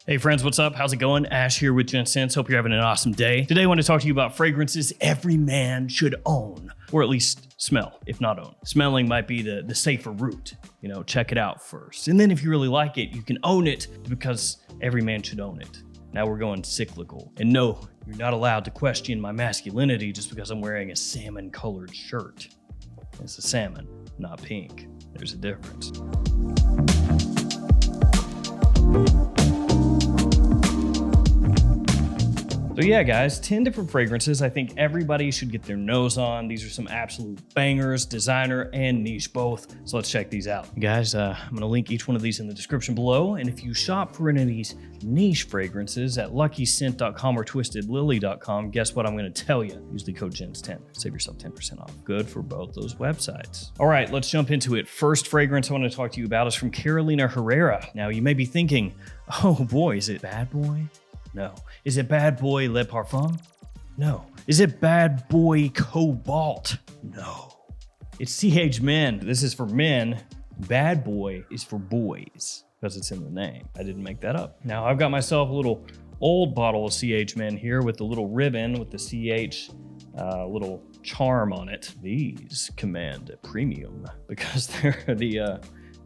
Hey friends, what's up? How's it going? Ash here with Gents. Hope you're having an awesome day. Today I want to talk to you about fragrances every man should own, or at least smell, if not own. Smelling might be the safer route. You know, check it out first. And then if you really like it, you can own it because every man should own it. Now we're going cyclical. And no, you're not allowed to question my masculinity just because I'm wearing a salmon colored shirt. It's a salmon, not pink. There's a difference. So yeah, guys, 10 different fragrances I think everybody should get their nose on. These are some absolute bangers, designer and niche both. So let's check these out. Guys, I'm gonna link each one of these in the description below. And if you shop for any of these niche fragrances at luckyscent.com or twistedlily.com, guess what I'm gonna tell you? Use the code GENTS10, save yourself 10% off. Good for both those websites. All right, let's jump into it. First fragrance I wanna talk to you about is from Carolina Herrera. Now you may be thinking, oh boy, is it Bad Boy? No. Is it Bad Boy Le Parfum? No. Is it Bad Boy Cobalt? No. It's CHMIN. This is for men. Bad Boy is for boys because it's in the name. I didn't make that up. Now I've got myself a little old bottle of CHMIN here with the little ribbon with the CH little charm on it. These command a premium because they're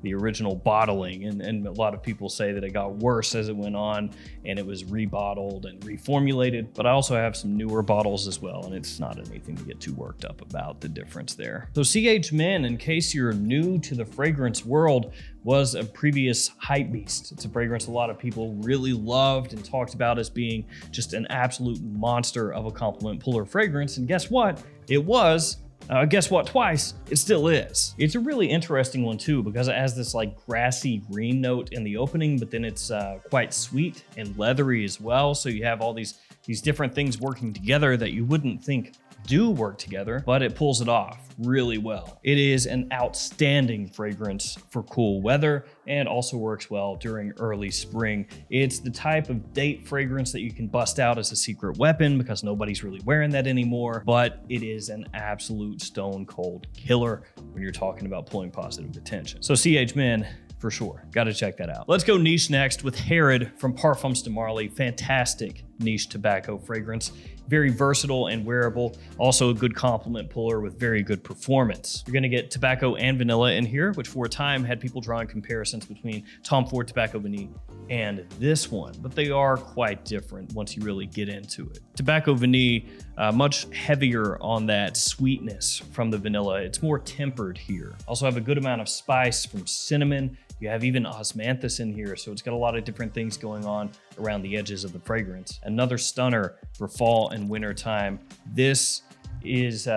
the original bottling, and a lot of people say that it got worse as it went on and it was rebottled and reformulated, but I also have some newer bottles as well, and it's not anything to get too worked up about the difference there. So CHMIN, in case you're new to the fragrance world, was a previous hype beast. It's a fragrance a lot of people really loved and talked about as being just an absolute monster of a compliment puller fragrance, and guess what? It was. Guess what? Twice. It still is. It's a really interesting one too because it has this like grassy green note in the opening, but then it's quite sweet and leathery as well. So you have all these different things working together that you wouldn't think do work together, but it pulls it off really well. It is an outstanding fragrance for cool weather and also works well during early spring. It's the type of date fragrance that you can bust out as a secret weapon because nobody's really wearing that anymore, but it is an absolute stone cold killer when you're talking about pulling positive attention. So CHMIN, for sure. Got to check that out. Let's go niche next with Herod from Parfums de Marly. Fantastic niche tobacco fragrance. Very versatile and wearable. Also a good compliment puller with very good performance. You're going to get tobacco and vanilla in here, which for a time had people drawing comparisons between Tom Ford Tobacco Vanille and this one, but they are quite different once you really get into it. Tobacco Vanille, much heavier on that sweetness from the vanilla. It's more tempered here. Also have a good amount of spice from cinnamon. You have even osmanthus in here, so it's got a lot of different things going on around the edges of the fragrance. Another stunner for fall and winter time. This is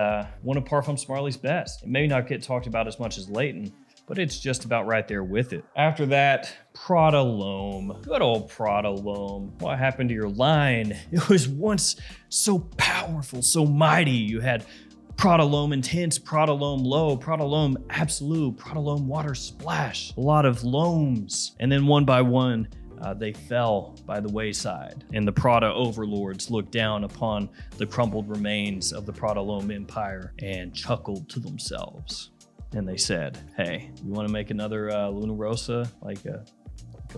one of Parfums de Marly's best. It may not get talked about as much as Leighton, but it's just about right there with it. After that, PRADA L'Homme. Good old PRADA L'Homme. What happened to your line? It was once so powerful, so mighty. You had PRADA L'Homme Intense, PRADA L'Homme Low, PRADA L'Homme Absolute, PRADA L'Homme Water Splash. A lot of L'Hommes. And then one by one, they fell by the wayside. And the Prada overlords looked down upon the crumbled remains of the PRADA L'Homme empire and chuckled to themselves. And they said, hey, you want to make another Luna Rosa, like a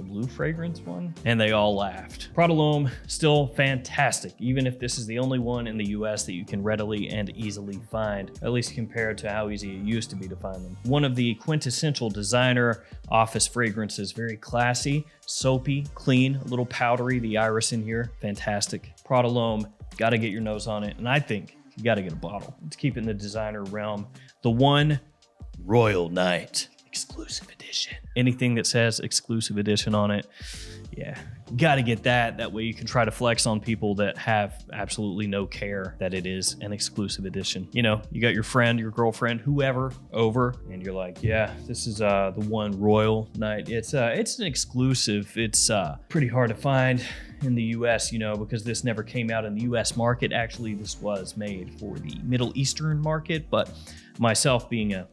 blue fragrance one? And they all laughed. PRADA L'Homme, still fantastic, even if this is the only one in the US that you can readily and easily find, at least compared to how easy it used to be to find them. One of the quintessential designer office fragrances, very classy, soapy, clean, a little powdery, the iris in here, fantastic. PRADA L'Homme, gotta get your nose on it, and I think you gotta get a bottle. Let's keep it in the designer realm. The one Royal Night exclusive edition. Anything that says exclusive edition on it, yeah, you gotta get that. That way you can try to flex on people that have absolutely no care that it is an exclusive edition. You know, you got your friend, your girlfriend, whoever over, and you're like, yeah, this is the one Royal Night. It's an exclusive. It's pretty hard to find in the US, you know, because this never came out in the US market. Actually, this was made for the Middle Eastern market, but myself being a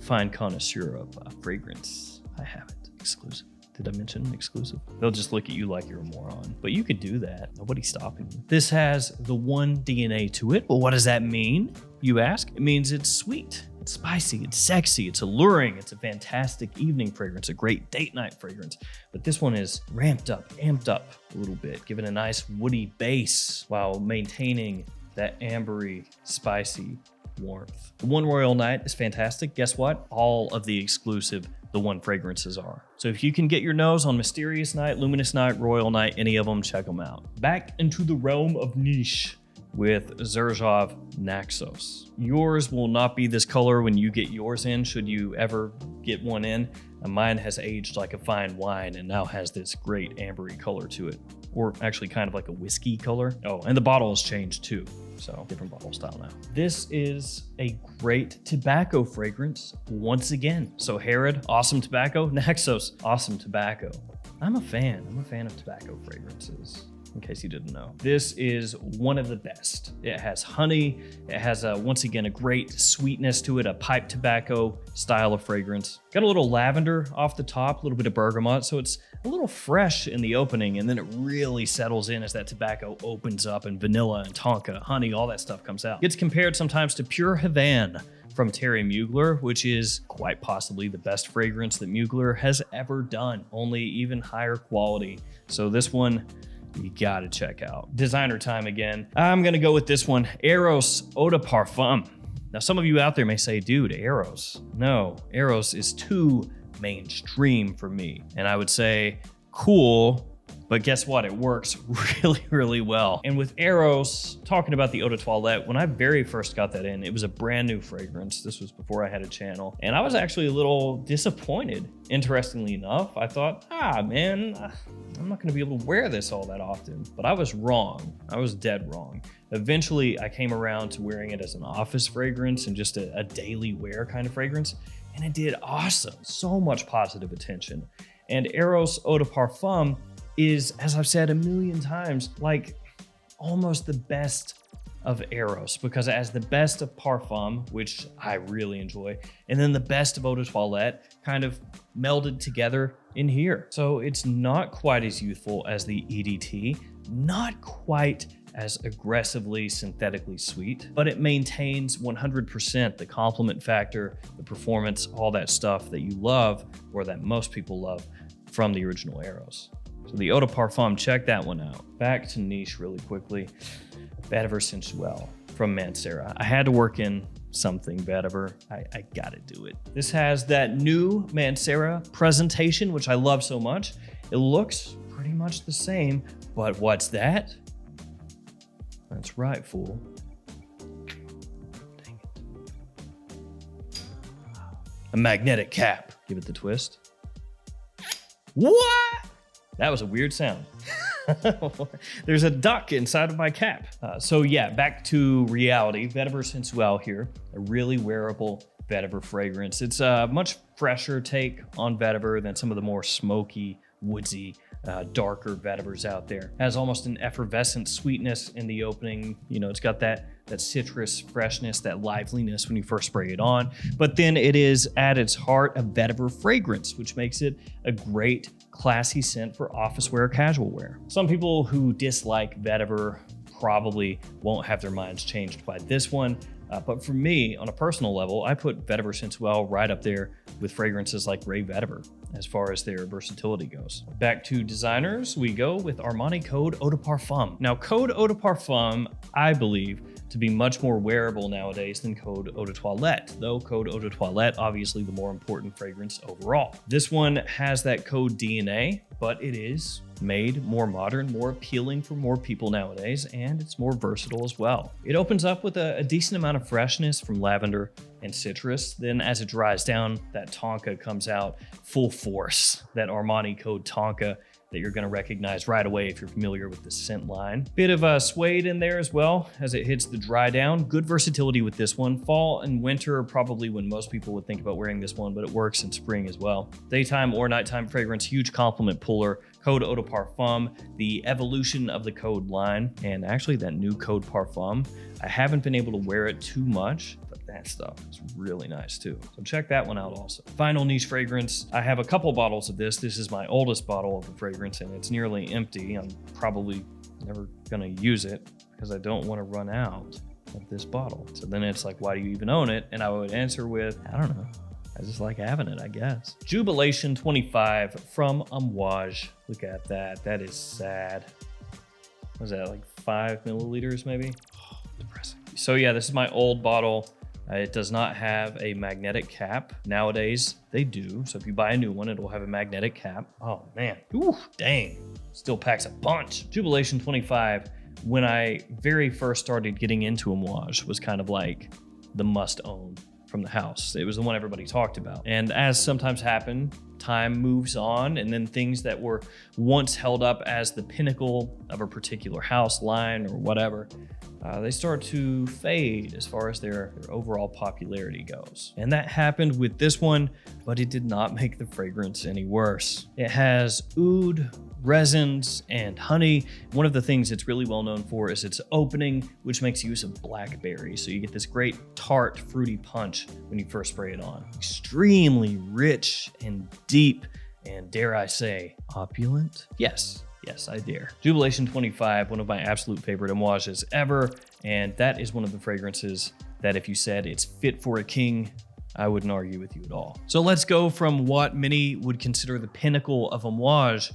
fine connoisseur of fragrance, I have it exclusive. Did I mention exclusive? They'll just look at you like you're a moron, but you could do that. Nobody's stopping you. This has the one DNA to it. Well, what does that mean? You ask. It means it's sweet. It's spicy, it's sexy, it's alluring, it's a fantastic evening fragrance, a great date night fragrance. But this one is ramped up, amped up a little bit, giving a nice woody base while maintaining that ambery, spicy warmth. The One Royal Night is fantastic. Guess what? All of the exclusive The One fragrances are. So if you can get your nose on Mysterious Night, Luminous Night, Royal Night, any of them, check them out. Back into the realm of niche with ZERZAV Naxos. Yours will not be this color when you get yours in, should you ever get one in. And mine has aged like a fine wine and now has this great ambery color to it. Or actually kind of like a whiskey color. Oh, and the bottle has changed too. So different bottle style now. This is a great tobacco fragrance once again. So Herod, awesome tobacco. Naxos, awesome tobacco. I'm a fan of tobacco fragrances, in case you didn't know. This is one of the best. It has honey. It has, once again, a great sweetness to it, a pipe tobacco style of fragrance. Got a little lavender off the top, a little bit of bergamot, so it's a little fresh in the opening, and then it really settles in as that tobacco opens up, and vanilla and tonka, honey, all that stuff comes out. Gets compared sometimes to Pure Havane from Terry Mugler, which is quite possibly the best fragrance that Mugler has ever done, only even higher quality. So this one, you gotta check out. Designer time again. I'm gonna go with this one, AEROS Eau de Parfum. Now, some of you out there may say, dude, AEROS. No, AEROS is too mainstream for me. And I would say, cool, but guess what? It works really, really well. And with AEROS, talking about the Eau de Toilette, when I very first got that in, it was a brand new fragrance. This was before I had a channel. And I was actually a little disappointed. Interestingly enough, I thought, man, I'm not gonna be able to wear this all that often. But I was wrong. I was dead wrong. Eventually, I came around to wearing it as an office fragrance and just a daily wear kind of fragrance. And it did awesome. So much positive attention. And AEROS Eau de Parfum is, as I've said a million times, like almost the best of AEROS, because it has the best of Parfum, which I really enjoy, and then the best of Eau de Toilette kind of melded together in here. So it's not quite as youthful as the EDT, not quite as aggressively synthetically sweet, but it maintains 100% the compliment factor, the performance, all that stuff that you love, or that most people love from the original AEROS. So the Eau de Parfum, check that one out. Back to niche really quickly. Vetiver Sensuel from Mancera. I had to work in something Vetiver. I gotta do it. This has that new Mancera presentation, which I love so much. It looks pretty much the same, but what's that? That's right, fool. Dang it. A magnetic cap. Give it the twist. What? That was a weird sound. There's a duck inside of my cap. So yeah, back to reality. Vetiver Sensuel here, a really wearable vetiver fragrance. It's a much fresher take on vetiver than some of the more smoky, woodsy, darker vetivers out there. Has almost an effervescent sweetness in the opening. You know, it's got that citrus freshness, that liveliness when you first spray it on. But then it is at its heart a vetiver fragrance, which makes it a great classy scent for office wear, casual wear. Some people who dislike vetiver probably won't have their minds changed by this one. But for me, on a personal level, I put Vetiver Sensuel right up there with fragrances like Ray Vetiver as far as their versatility goes. Back to designers, we go with Armani Code Eau de Parfum. Now, Code Eau de Parfum, I believe, to be much more wearable nowadays than Code Eau de Toilette, though Code Eau de Toilette, obviously the more important fragrance overall. This one has that Code DNA, but it is made more modern, more appealing for more people nowadays, and it's more versatile as well. It opens up with a decent amount of freshness from lavender and citrus. Then as it dries down, that tonka comes out full force, that Armani Code tonka that you're going to recognize right away if you're familiar with the scent line. Bit of a suede in there as well as it hits the dry down. Good versatility with this one. Fall and winter are probably when most people would think about wearing this one, but it works in spring as well. Daytime or nighttime fragrance, huge compliment puller. Code Eau de Parfum, the evolution of the Code line, and actually that new Code Parfum. I haven't been able to wear it too much, but that stuff is really nice too. So check that one out also. Final niche fragrance. I have a couple bottles of this. This is my oldest bottle of the fragrance and it's nearly empty. I'm probably never gonna use it because I don't want to run out. of this bottle. So then it's like, why do you even own it? And I would answer with, I don't know. I just like having it, I guess. Jubilation 25 from Amouage. Look at that. That is sad. What was that, like 5 milliliters maybe? Oh, depressing. So yeah, this is my old bottle. It does not have a magnetic cap. Nowadays, they do. So if you buy a new one, it will have a magnetic cap. Oh man, ooh, dang. Still packs a punch. Jubilation 25, when I very first started getting into Amouage, was kind of like the must own from the house. It was the one everybody talked about. And as sometimes happen, time moves on, and then things that were once held up as the pinnacle of a particular house line or whatever, they start to fade as far as their overall popularity goes. And that happened with this one, but it did not make the fragrance any worse. It has oud, resins, and honey. One of the things it's really well known for is its opening, which makes use of blackberry. So you get this great tart, fruity punch when you first spray it on. Extremely rich and deep, and dare I say, opulent? Yes, I dare. Jubilation 25, one of my absolute favorite Amouages ever, and that is one of the fragrances that if you said it's fit for a king, I wouldn't argue with you at all. So let's go from what many would consider the pinnacle of Amouage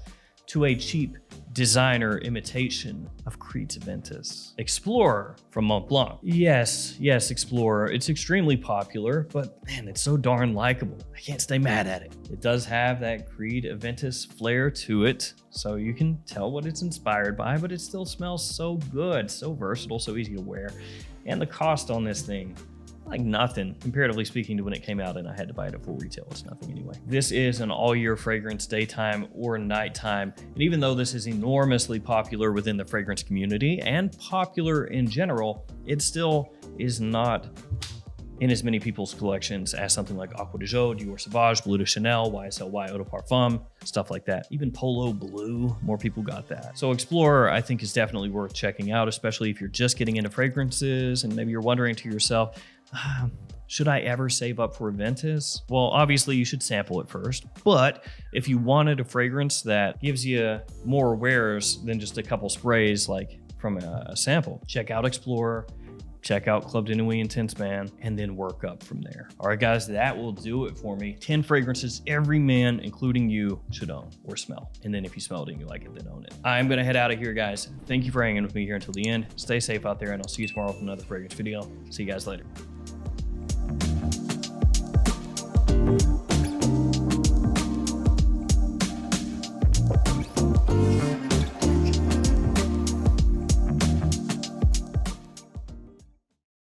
to a cheap designer imitation of Creed's Aventus. Explorer from Mont Blanc. Yes, Explorer. It's extremely popular, but man, it's so darn likable. I can't stay mad at it. It does have that Creed Aventus flair to it, so you can tell what it's inspired by, but it still smells so good, so versatile, so easy to wear. And the cost on this thing, like nothing, comparatively speaking to when it came out and I had to buy it at full retail. It's nothing anyway. This is an all-year fragrance, daytime or nighttime. And even though this is enormously popular within the fragrance community and popular in general, it still is not in as many people's collections as something like Aqua de Joe, Dior Sauvage, Bleu de Chanel, YSL Eau de Parfum, stuff like that. Even Polo Blue, more people got that. So Explorer, I think, is definitely worth checking out, especially if you're just getting into fragrances and maybe you're wondering to yourself, should I ever save up for Aventus? Well, obviously you should sample it first, but if you wanted a fragrance that gives you more wears than just a couple sprays like from a sample, check out Explorer, check out Club de Nuit Intense Man, and then work up from there. All right, guys, that will do it for me. 10 fragrances every man, including you, should own or smell. And then if you smell it and you like it, then own it. I'm gonna head out of here, guys. Thank you for hanging with me here until the end. Stay safe out there, and I'll see you tomorrow with another fragrance video. See you guys later.